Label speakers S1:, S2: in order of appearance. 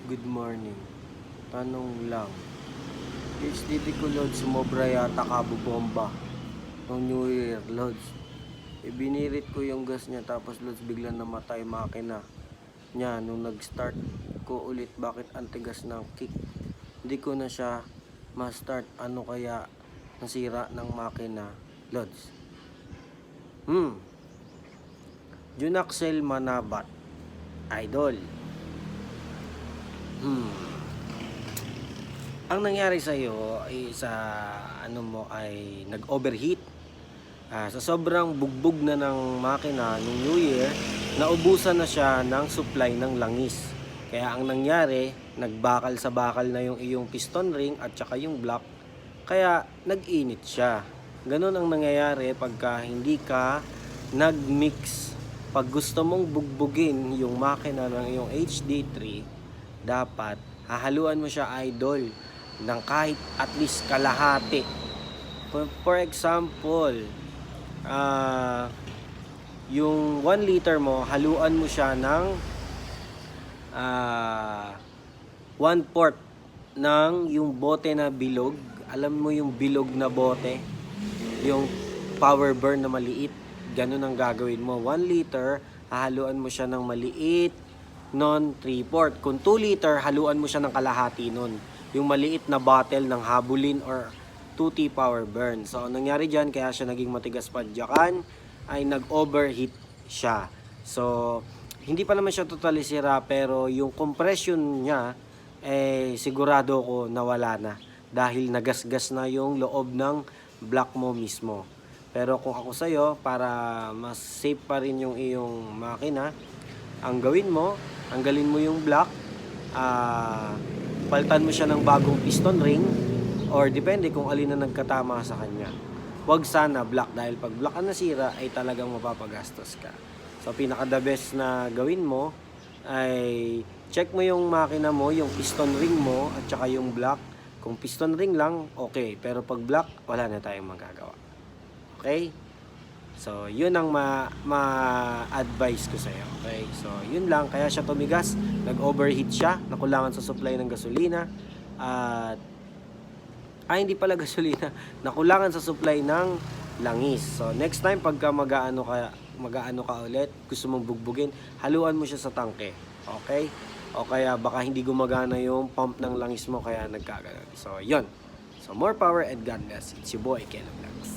S1: Good morning. Tanong lang. HDD ko, Lods, sumobra yata kabobomba nung New Year, Lods. Ibinirit ko yung gas niya tapos, Lods, biglang namatay makina niya nung nag-start ko ulit. Bakit antigas ng kick? Hindi ko na siya ma-start. Ano kaya nasira ng makina, Lods? Junaxel Manabat, Idol. Ang nangyari sa iyo ay sa ano mo ay nag-overheat. Sa sobrang bugbog na ng makina ng New Year, naubusan na siya ng supply ng langis. Kaya ang nangyari, nagbakal sa bakal na yung iyong piston ring at saka yung block. Kaya nag-init siya. Ganon ang nangyayari pagka hindi ka nag-mix. Pag gusto mong bugbugin yung makina ng iyong HD3, dapat hahaluan mo siya, Idol, ng kahit at least kalahati. For example, yung 1 liter mo, haluan mo siya ng 1/4 ng yung bote na bilog. Alam mo yung bilog na bote, yung power burn na maliit. Ganun ang gagawin mo. 1 liter, hahaluan mo siya ng maliit non 3/4. Kung 2 liter, haluan mo siya ng kalahati nun. Yung maliit na bottle ng Habulin or 2T power burn. So, nangyari dyan, kaya siya naging matigas padyakan, ay nag-overheat siya. So, hindi pa naman siya totally sira, pero yung compression niya, sigurado ko nawala na. Dahil nagasgas na yung loob ng block mo mismo. Pero kung ako sa'yo, para mas safe pa rin yung iyong makina, ang gawin mo, tanggalin mo yung block, palitan mo siya ng bagong piston ring, or depende kung alin na nagkatama sa kanya. Huwag sana block, dahil pag block ang nasira ay talagang mapapagastos ka. So pinaka the best na gawin mo ay check mo yung makina mo, yung piston ring mo at saka yung block. Kung piston ring lang, okay, pero pag block, wala na tayong magagawa. Okay? So, yun ang ma-advise ko sa'yo. Okay? So, yun lang. Kaya siya tumigas. Nag-overheat siya. Nakulangan sa supply ng gasolina. At, hindi pala gasolina. Nakulangan sa supply ng langis. So, next time, pagka mag-aano ka ulit, gusto mong bugbugin, haluan mo siya sa tangke. Okay? O kaya, baka hindi gumagana yung pump ng langis mo, kaya nagkagano. So, yun. So, more power and God bless. It's your boy, Kelo Vlogs.